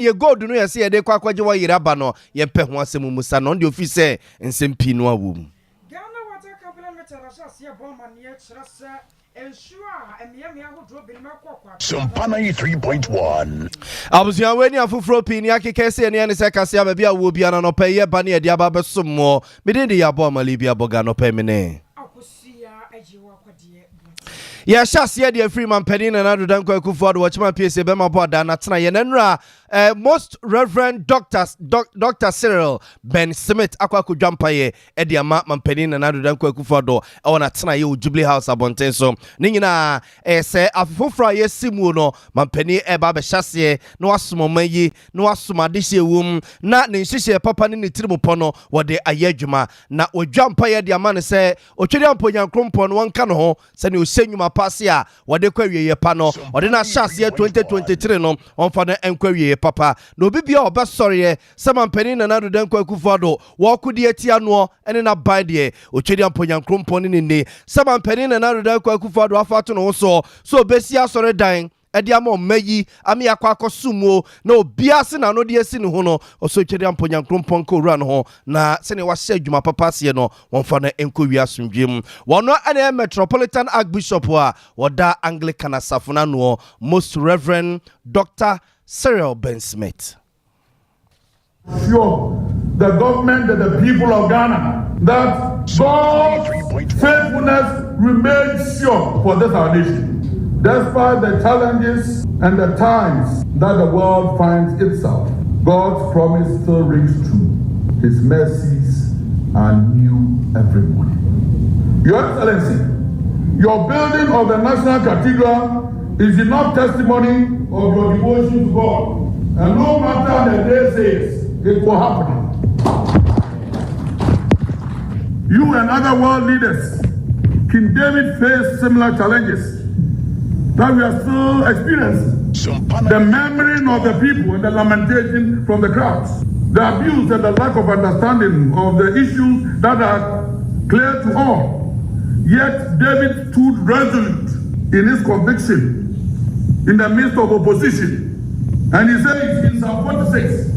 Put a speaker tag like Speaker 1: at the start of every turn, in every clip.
Speaker 1: ye god no yesi ye de kwakwaje wa yiraba no ye pɛ ho asɛm musa no de ofi sɛ nsɛm pii no awom
Speaker 2: Ghana water company meterasa se bomba ne kyerɛsɛ ensure emiamia hodro bi me kwakwa
Speaker 3: Sompa 93.1
Speaker 1: Abusia weni afufro pii ni akeke sɛ ne sɛ kase ababi a wo bia na no pɛ ye ba ne de aba besom mo me de ya bo amali bia boga no pɛ me ne ya shasia de free man penny na do dan kwaku for the watchman PSA be ma boda na tena ye nanra most reverend Dr. Cyril Ben Smith akwaku dwampaye e de ama man penny na do dan kwaku for do e wona tena ye Jubilee House abonten so ni nyina se afofofra ye simu no man penny e ba be shasie na wasomo mayi na wasoma de hye wum na ne nhihye papa ne tirimupo no wode ayadwuma na odwampaye de ama ne se otwede amponyan krompo no wonka no ho se ne osenyuma pasia wade kwawie pa no ode na shasie 2023 no onfa na enkwawie papa no bibia obesore se mampani na do dan kwaku fodo wo kudi atia no ene na ban de otwedi amponyan krompo ne ne se mampani na do dan kwaku fodo afato no so obesi asore dan edi ama mayi ami akwa akosumo na obia se na no de asi ne ho no oso twede amponyan krompon ko wura no ho na se ne wahye adwuma papa se no wonfa na enkowi asomdwem wono ene Metropolitan Archbishop a woda Anglican asafuna no Most Reverend Dr. Cyril Ben Smith.
Speaker 4: Sure, the government and the people of Ghana that God's faithfulness remains sure for this our nation. Despite the challenges and the times that the world finds itself, God's promise still rings true. His mercies are new every morning. Your Excellency, your building of the National Cathedral is enough testimony of your devotion to God. And no matter the day says, it will happen. You and other world leaders, King David faced similar challenges that we are still experiencing. The murmuring of the people and the lamentation from the crowds, the abuse and the lack of understanding of the issues that are clear to all. Yet David stood resolute in his conviction in the midst of opposition. And he says in Psalm 46,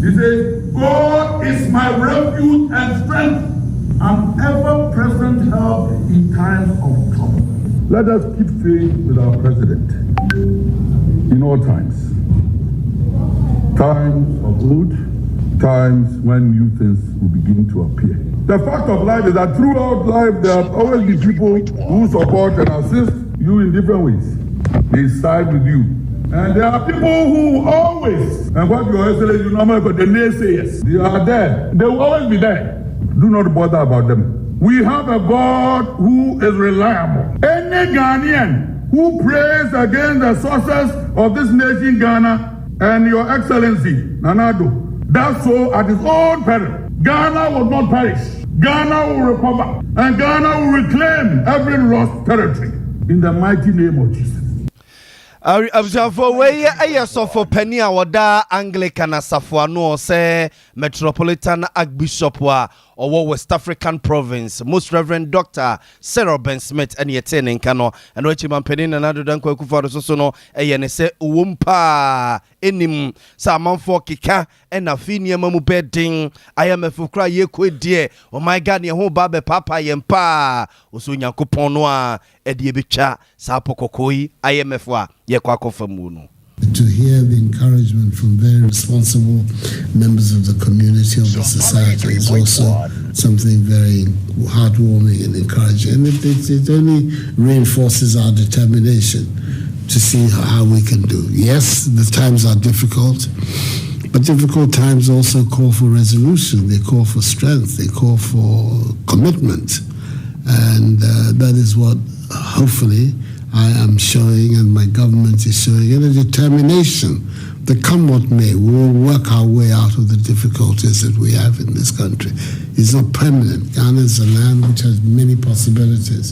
Speaker 4: he says, God is my refuge and strength, an ever-present help in times of trouble. Let us keep faith with our president in all times. Times of good, times when new things will begin to appear. The fact of life is that throughout life there have always been people who support and assist you in different ways. They side with you. And there are people who always, and what your Excellency, you normally call the naysayers, they are there. They will always be there. Do not bother about them. We have a God who is reliable. Any Ghanaian who prays against the sources of this nation, Ghana, and your Excellency, Nanado, does so at his own peril. Ghana will not perish. Ghana will recover. And Ghana will reclaim every lost territory. In the mighty name of Jesus.
Speaker 1: Abjafo we ayesofo pani a woda Anglican asafo ano se Metropolitan Archbishop wa owo West African Province Most Reverend Dr. Cyril Ben Smith and yete ne nka no eno achi mampani na do dan kwaku fado so no eye ne se owompa enim sa amanfo keka ena fi niam mu bedin IMF kra ye kwedie oh my god ne ho ba be papa yempa oso nyankopon no a edie betwa sa pokokoi IMF wa ye kwakofa mu no.
Speaker 5: To hear the encouragement from very responsible members of the community, of the society, is also something very heartwarming and encouraging. And it only reinforces our determination to see how we can do. Yes, the times are difficult, but difficult times also call for resolution. They call for strength. They call for commitment. And that is what, hopefully, I am showing and my government is showing, and a determination that come what may, we will work our way out of the difficulties that we have in this country. It's not permanent. Ghana is a land which has many possibilities.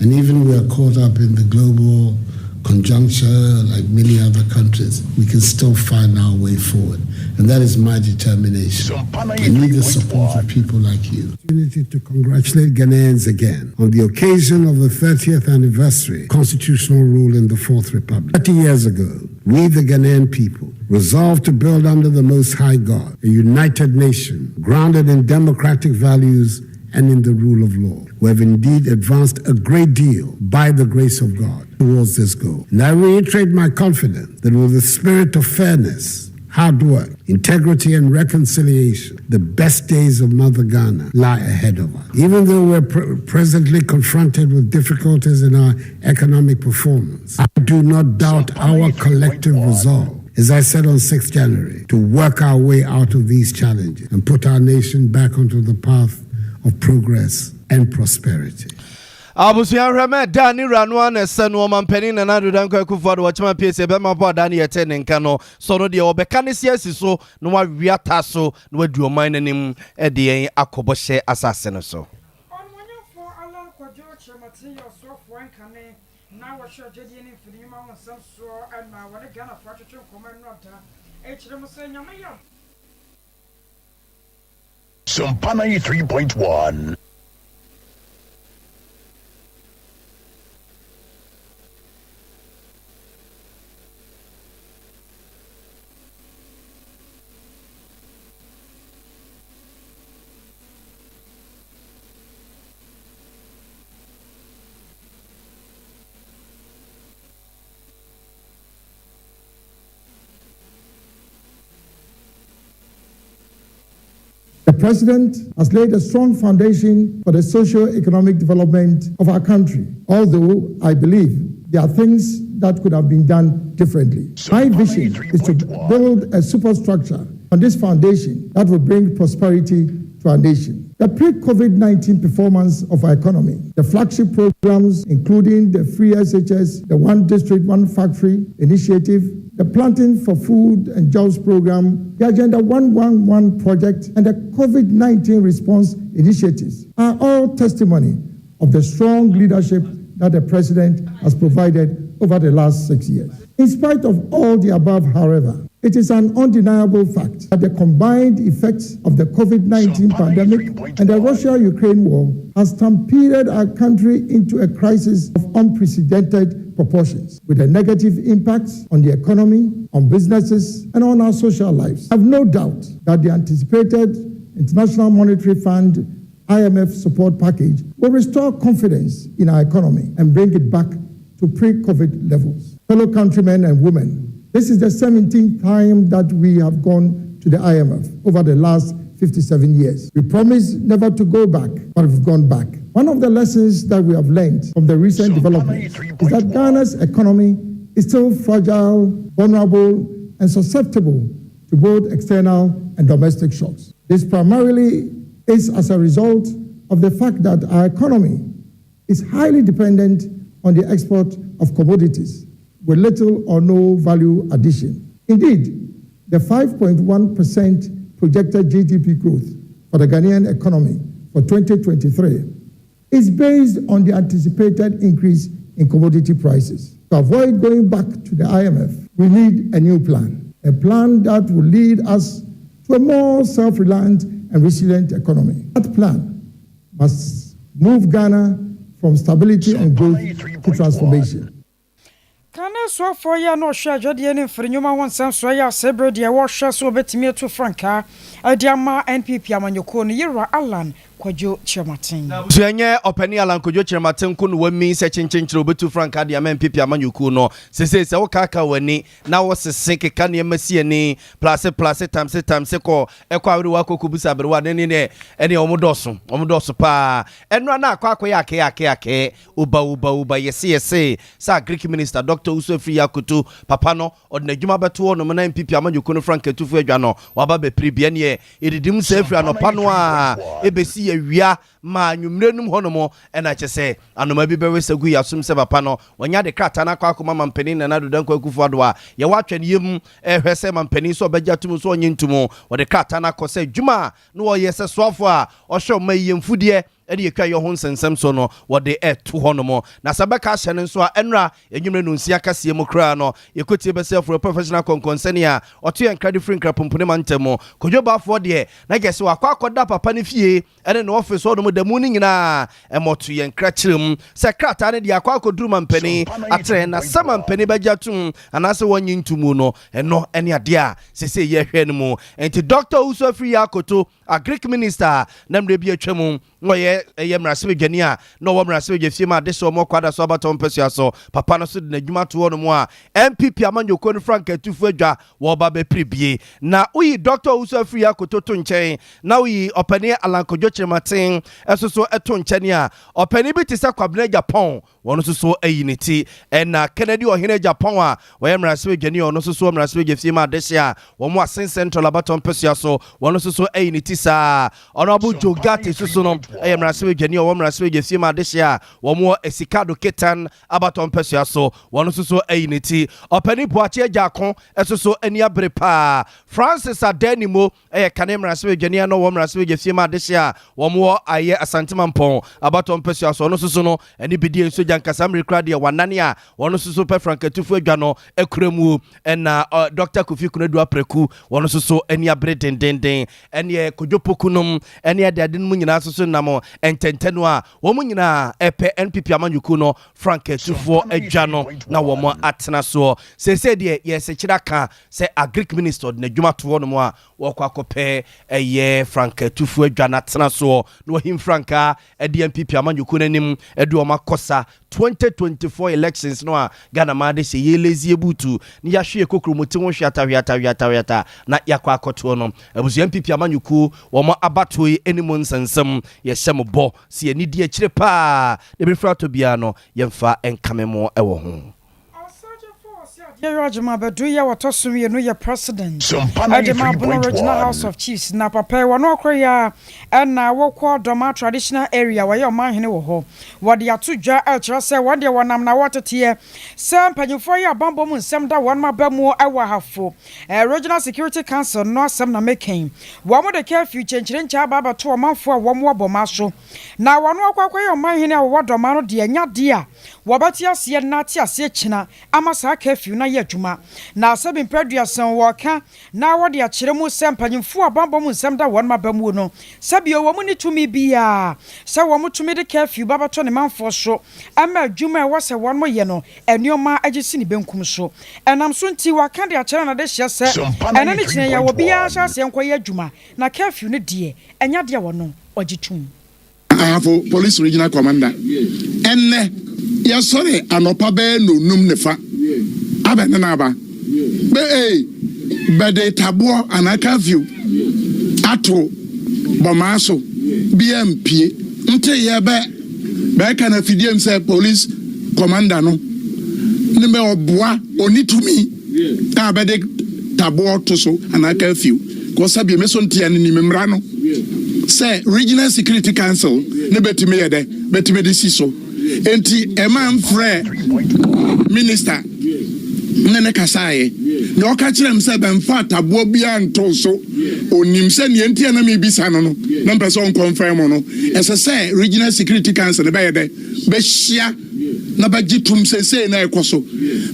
Speaker 5: And even we are caught up in the global conjuncture, like many other countries, we can still find our way forward. And that is my determination. I need the support of people like you. Opportunity to congratulate Ghanaians again on the occasion of the 30th anniversary constitutional rule in the Fourth Republic. 30 years ago, we, the Ghanaian people, resolved to build under the Most High God a united nation grounded in democratic values and in the rule of law. We have indeed advanced a great deal by the grace of God towards this goal. And I reiterate my confidence that with the spirit of fairness, hard work, integrity, and reconciliation, the best days of Mother Ghana lie ahead of us. Even though we're presently confronted with difficulties in our economic performance, I do not doubt our collective resolve, as I said on 6th January, to work our way out of these challenges and put our nation back onto the path of progress and prosperity.
Speaker 1: Abusia Rama Dani Ranwan Sanu Mampeni and Andrew Danko Kufado Watchman PSA Bema Dani attending Kano so the Obecanis yes so no Riataso no do mine him at the Akoboshe assassin so.
Speaker 2: On one for Alan Quajoch material so for Kane now what you're getting for the amount of some so and now what a gun of project command not HM saying Yamaya.
Speaker 3: Sompa 93.1.
Speaker 6: The President has laid a strong foundation for the socio-economic development of our country, although I believe there are things that could have been done differently. My vision is to build a superstructure on this foundation that will bring prosperity to our nation. The pre-COVID-19 performance of our economy, the flagship programs including the free SHS, the One District, One Factory initiative, the Planting for Food and Jobs program, the Agenda 111 project, and the COVID-19 response initiatives are all testimony of the strong leadership that the President has provided over the last 6 years. In spite of all the above, however, it is an undeniable fact that the combined effects of the COVID-19 pandemic and the Russia-Ukraine war has stampeded our country into a crisis of unprecedented proportions, with a negative impacts on the economy, on businesses, and on our social lives. I have no doubt that the anticipated International Monetary Fund IMF support package will restore confidence in our economy and bring it back to pre-COVID levels. Fellow countrymen and women, this is the 17th time that we have gone to the IMF over the last 57 years. We promised never to go back, but we've gone back. One of the lessons that we have learned from the recent developments is that Ghana's economy is still fragile, vulnerable, and susceptible to both external and domestic shocks. This primarily is as a result of the fact that our economy is highly dependent on the export of commodities with little or no value addition. Indeed, the 5.1% projected GDP growth for the Ghanaian economy for 2023 is based on the anticipated increase in commodity prices. To avoid going back to the IMF, we need a new plan, a plan that will lead us to a more self-reliant and resilient economy. That plan must move Ghana from stability and growth to transformation.
Speaker 2: Kana so for ya no hwa adwade ne mfrinyuma wonsam so ya sebro de wo hwa so betimi to franka adiama NPP amanyoko no yira Alan Kwajo Chematin.
Speaker 1: Suenye openi Alan Kwajo Chematin ku no wami se chinchinchiro betu franka adiama NPP amanyoko no se wo kaka wani na wo sese keka ne masi ani place times ko ekwa wuri wa kokubusa berwa ne ene omodoso pa eno na akwa yake uba yesi sa Greek minister Dr. Usofri Yakutu papa no odnadwuma beto no na NPP amanyoko no franka tufu adwa no waba be pribia ne edidim se afri anopa no a ebesi awia ma nwumrenum honomo ena kyese anoma bi bewe sagu yasum se papa no wonya de krata na akwa mampani na nadodan kwakufu ado a ye watwe ne yem ehwese mampani so obagya tum so onye ntumo wo de krata na akose dwuma no wo yese soafo a ohwe ma yemfude ɛne yɛkwa yɛ ho nsensɛm so no wɔde ɛto hɔ no mo na sɛ bɛka ahyɛ no nso a ɛnra ɛnwumere no nsia kaseɛ mu koraa no yɛkɔtie bɛsɛ for professional kɔnkɔnsɛne a ɔto yɛ nkra de firi nkra pompone ma ntɛm mu kodwo baafoɔ deɛ na gɛ sɛ wakɔ akɔda papa no fie ɛne ne ɔfice hɔ no mu da mu no nyinaa ɛmɔto yɛ nkra kyerɛ mu sɛ krataa no deɛ akɔ akɔduru mampani atrɛ na sɛ mampani bɛgya tom anaasɛ wɔnyi ntomu no ɛno ɛne adeɛ a sɛsɛ yɛhwɛ no mu enti Dr. Uso afiri yɛ akoto a Greek minister na mmerɛ bi atwa mu no ɛyɛ mmerɛsɛbadwani a na ɔwɔ mmerɛsɛbadwa fie ma ade sɛ ɔmɔ kwada so abatɔ mpɛsua so papa no so de n'adwuma to hɔ no mu a MPP amanyɔkɔ no frank atufo adwa wɔba bɛpiri bie na woyi Dr. Uso afiri yɛ akoto to nkyɛn na woyi ɔpani alankodwo kyerɛmaten ɛso so ɛto nkyɛn a ɔpani bi te sɛ kwabena Japan wɔn nso so ayi ne ti ɛna Kennedy ɔhene Japan a wɔyɛ mmerɛsɛbadwani ɔno nso so mmerɛsɛbadwa fie ma ade sɛ a wɔn asen central abatɔ mpɛsua so wɔn nso so ayi ne ti saa Honorable Joe Gatti so no ɛyɛ mmerɛsɛbadwani ɔwɔ mmerɛsɛbadwa fie ma ade sɛ a wɔn esikado ketan abatɔ mpɛsua so wɔn nso so ayi ne ti ɔpani Boakye Agyako ɛso so ani abere paa Francis Adenimo ɛyɛ kane mmerɛsɛbadwani no wɔ mmerɛsɛbadwa fie ma ade sɛ a wɔn ayɛ Asantemampɔn abatɔ mpɛsua so ɔno nso so no ani bidie nso jankasa mmerɛkra deɛ wanane a wɔn nso so pɛ frankatufo adwa no akura mu ɛna Dr. Kofi Kunadu Apreku wɔn nso so ani abere dendenden ɛne kodwopokunum ɛne ade no mu nyinaa so nam ɛntɛntɛno a wɔn nyinaa ɛpɛ NPP amanyɔkuo no frankatufo adwa no na wɔn atena so sɛsɛ deɛ yɛsɛkyerɛ ka sɛ a Greek minister de n'adwuma to hɔ no mu a wɔkɔ akɔpɛ ɛyɛ frankatufo adwa na atena so na wɔhim franka ɛde NPP amanyɔkuo n'anim ɛde wɔn akɔsa 2024 elections no a Ghana ma de sɛ yɛlezi ebutu ni yɛahwe kokromote ho hwiata na yakɔ akɔto no abusua NPP amanyɔkuo wɔn abato yi anim nsensɛm yɛhyɛ mo bɔ si ani die akyire paa de befra to bia no yɛmfa enkame mo ɛwɔ ho
Speaker 2: Yajima Beduya Watosumi no your president. Ajima Bono Regional House of Chiefs na papa wano koya na wokɔ doma traditional area where your man hene wo ho. Wode atudwa eltra se wode wonam na watetie. Sem panyufo ya bambo mu nsem da won mabamu ewa hafo. Regional Security Council no asem na making. Wo mo de curfew chenkyere ncha baba to omanfo a wo mo aboma so. Na wano akwakoya man hene wo doma no de anya de a wabati ase na ate ase kyina amasa curfew na ye adwuma na asɛbi mpɛduasan wɔka na wɔde akyerɛ mu sɛ mpanyimfo abambɔ mu nsɛm da wɔn mabamu no sɛbi wɔ mu ne tumi bia sɛ wɔn tumi de curfew babato ne manfo so ama adwuma ɛwɔ sɛ wɔn mo yɛ no ɛnioma agyesi ne benkum so ɛnam so nti wɔka de akyerɛ na de hyɛ sɛ ɛna ne kyerɛ ya wɔ bia hyɛ asɛ nkɔ yɛ adwuma na curfew ne deɛ ɛnya deɛ wɔ no ɔgye tum
Speaker 7: ahafo police regional commander enne yɛsɔre anɔpa bɛɛ no num ne fa abenaba bede tabo anaka view ato bomaso BMP nte ye be kana fidiem say police commander no ne me oboa onitumi ta bede tabo to so anaka view ko sabi me so ntia ni memra no say regional security council ne betime ye de betime de si so enti e man frɛ minister nene kasaye no ka kire mse benfa tabo bia nto so onim se ne entia na me bisa no na mpese on confirm no ese say regional security council be ye de be hia na ba gitum se na ekoso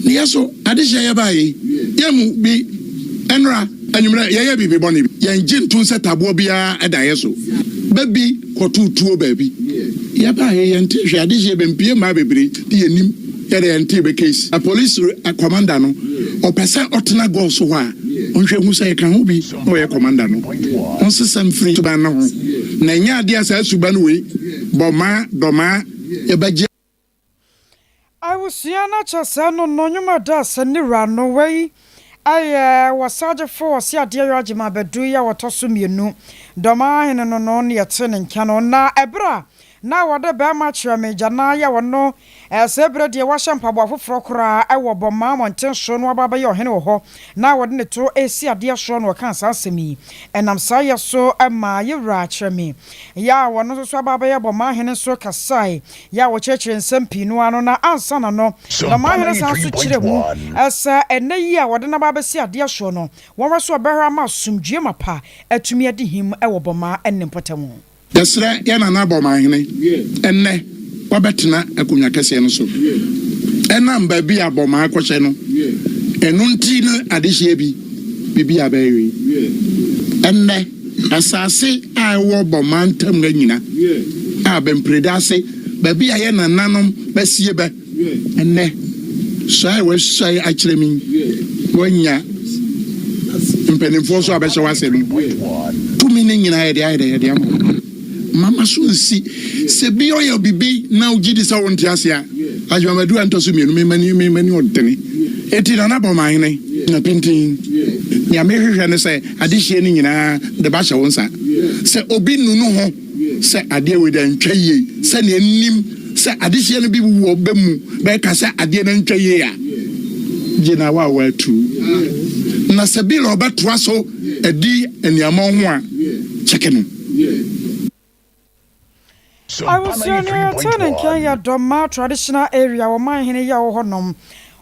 Speaker 7: ne yeso ade hia ye ba ye yemu bi enra anyumra ye bi boni ye ngintu se tabo bia eda yeso baby kotutuo baby ye ba ye nti hwe ade hia be mpie ma bebre di yenim yere ente be case a police commander no o pesa otena go so wa onhwe hu say kan ho bi no ye commander no on system free to ban no na nya ade asa suba no we boma doma ye baje
Speaker 2: I was yana chasa no nyuma da sanira no way I was force ya dear Rajima Beduya watosu mienu doma hene no ne yetene nkano na ebra na wode be ma kyerɛ me jana ya wono sebre de wa shampa bo afoforo kora ewo boma monten so no ababa ye ohene wo ho na wode ne to esi ade so no kan sansemi enam saye so ma ye wra kyerɛ me ya wono so ababa ye boma hene so kasai ya wo kyerɛkyerɛ nsɛmpi no ano na ansa na no na ma hene san so kyerɛ mu esa ene yi a wode na baba si ade so no won so obehra ma sumdue mapa atumi ade him ewo boma enem potamu
Speaker 7: Yesra yana na bomahene. Enne wabetena akonya kese no so. Enam ba bi aboma akwose no. Enu nti no adehye bibi abayi. Enne asase a wo boma ntam na nyina. A bempredase ba bi aye nananom basie ba. Enne sai we sai akyeremi. Wonya mpenimfo so abɛhyɛ wase no tumi ne nyina yɛde ama mama so nsi sɛ bi ɔyɛ bibi na ugidi sɛ wo nte ase a adwamadu anto so mienu mani ɔdene eti na bɔ mahene na pintin ya mehwehwɛ ne sɛ adehye ne nyina de ba hyɛ wo nsa sɛ obi nunu ho sɛ adeɛ we da ntwa yie sɛ ne anim sɛ adehye no bi wo ba mu bɛka sɛ adeɛ no ntwa yie a gina wa watu na sabila obatoa so edi eniamo ho a cheke no
Speaker 2: I was turning Kenya Doma traditional area wo man hene ya wo honom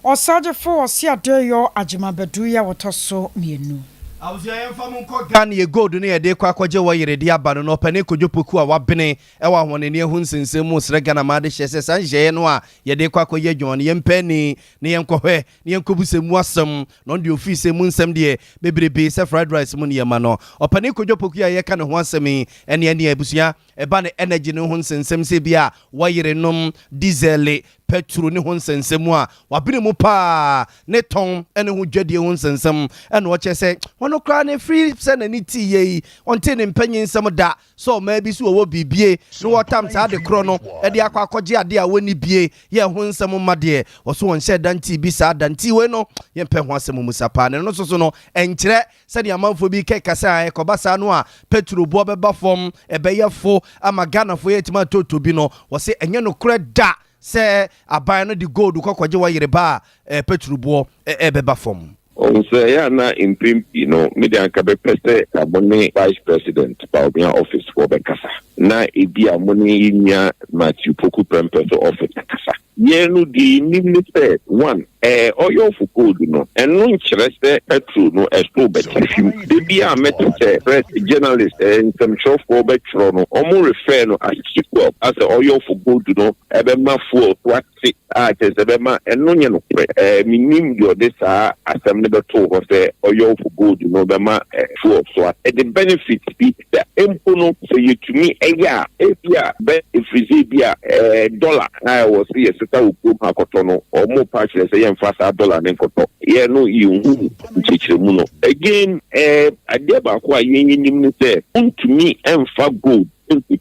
Speaker 2: osaje for osia de yo agima bedu ya wotoso mienu
Speaker 1: Awusia yemfa mu nko Ghana ye gold ne ye de kwa kwaje wo yere de aba no opane kojopoku a wabene e wa honene hu nsensem mu sre Ghana ma de hyese sanje no a ye de kwa kwaye adwon ne yempani ne yenkohwe ne yenkobusemu asem no de office mu nsem de bebrebe se fried rice mu ne yema no opane kojopoku a ye ka ne ho asem ene abusia eba ne energy ne hu nsensem se bia wo yere nom diesel petro ne ho nsensem a wabene mu pa ne ton ene ho dwadie ho nsensem ene wo chese no kra ne free se na ni ti ye onte ne mpanyin nsem da so ma bi so wo bibie no wotam sa de kro no e de akwakoje ade a woni bie ye ho nsem made wo so won hye danti bi sa danti we no ye mpe ho asem musapa ne no so no enkyere se de amanfo bi kekasa ekobasa no a petro bo beba fom e be ye fo ama Ghana fo ye tima toto bi no wo se enye no kra da se aban no di gold kokwaje wo yere ba petro bo e beba fom
Speaker 8: Onse ya na impimpi no media kabe pese abone vice president pa obia office for bekasa na ebi amone nya Matthew Poku Prempeso office kasa yenu di nimnite one oyo for gold no enu nkyerese petro no expo betafim ebi a metete press journalist and some show for betro no omo refer no as equal as oyo for gold no ebe ma full what Tezebema and no no minim your this asem never told us oil for good no bema full so the benefits be the impono for you to me if dollar I was here sita ukum hakotono or more partially say $1 and koto yeah no you chichimuno again I deba kwa yin say to me emfa gold into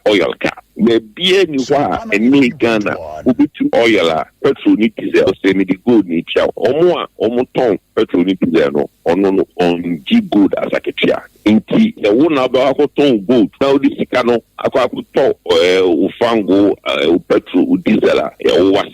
Speaker 8: oil cap maybe any wa any Ghana ubitu oil petrol need diesel say me the gold need chia omo ton petrol need diesel no ono on G gold as a chia inti the one about ton gold now this kano akwa to ufango petrol diesel e wa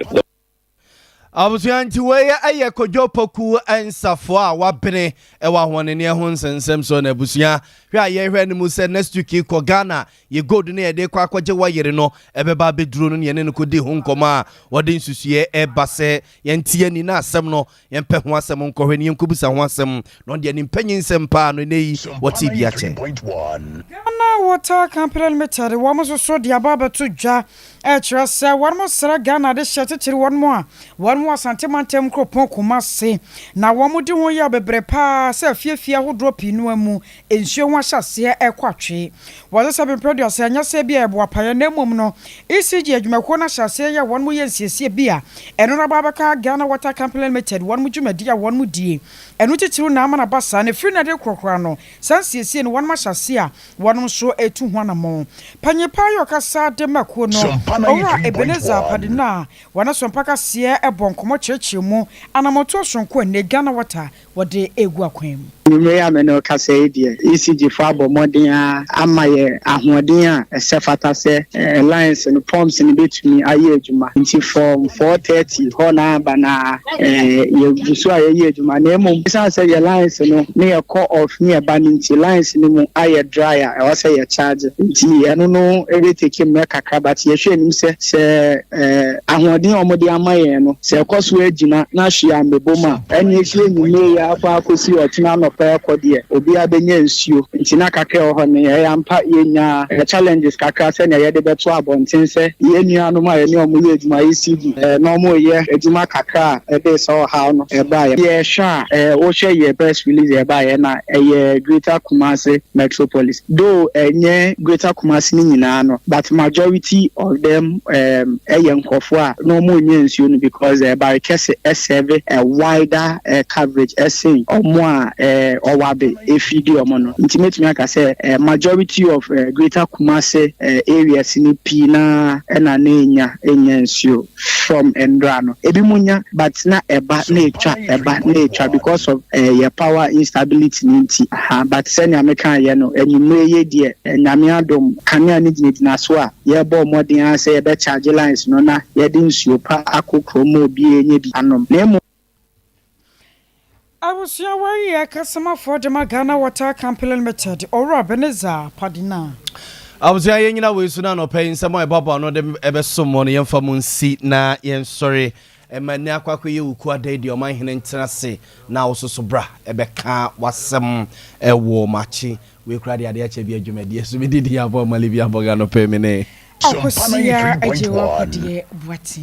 Speaker 1: Abusuanti we aye kojopoku ensafo a wabene e wa honene ho nsensem so na abusia hwe aye hwe ne mu se next week ko Ghana ye gold ne de kwa kwaje wa yere no ebeba beduro no ne ko di ho nkoma wode nsusue e base ye ntie ni na asem no ye mpe ho asem nkohwe ne nkobusa ho asem no de ni mpanyin nsem pa no nei woti bia che
Speaker 2: Ghana water company limited wo mo so de ababa to dwa e kire se wo mo sra Ghana de hyetetiri wo mo a wo asante mantem kropon kumase na wo mo de ho ya bebre pa se afiafia hodro pinu amu ensuo ho ahyase ekwatwe wo se be producer anya se bia ebo apaye na mom no ECG adwumako na hyase ya wo mo yensiesie bia eno na babaka Ghana water company limited wo mo dwumadi ya wo mo die eno titiru na ama na basa na firi na de krokra no sansiesie no wo mo hyase a wo no so etu ho na mo panyepa yo kasa de mako no ora Ebeneza padina wana Sompa kase ebon komo chechemu anamoto sonko ne Ghana water wode egu akwam
Speaker 9: me ya me no kase die ECG for abomodin amaye ahoden a sefata se lines and pumps in between aye adwuma nti from 4:30 ho na bana ye busu aye adwuma na emom san se ye lines no ne ye call off ne ba nti lines ni mu aye dryer e wase ye charge nti eno no ebe take me kakra but ye hwe nim se ahoden omode amaye no se ekoso agina na hwea meboma ene ehie nyime ya afa akosi otena no pa ekode obi abenya nsuo ntina kakra ho ne ya mpa yenya challenges kakra se ne yede beto abonten se ye nuanu ma ye ne omo ye adwuma ECD no omo ye adwuma kakra ebe so how no eba ye sha wo hwe ye press release eba ye na ye Greater Kumasi Metropolis though enye Greater Kumasi ni nyina no but majority of them nkofo a no omo nye nsuo no because barricades serve a wider coverage essay omo a owabe efidi omo no intimately aka say majority of Greater Kumasi areas ni pina na enya nsuo from Endrano ebi munya but na eba na etwa because of your power instability nti but senior American ye no enyimre ye de nyame adom kanea ni gyina so a ye bo modern ase ye be charge lines no na ye de nsuo pa akokro mo obi enye bi anom na
Speaker 2: Abusia wari customer for the Ghana Water Company Limited or Beneza Padina.
Speaker 1: Abusia yenyina we suna no pay nsemo e baba no de ebesom no yemfa mun si na yen sorry emani akwakọ ye wuku adedi o man hene ntenase na ososo bra ebeka wasem ewo machi we kura de ade ache bi adwumade so bi didi abo mali bi aboga no pay me ne
Speaker 2: Abusia ejewa kodie buati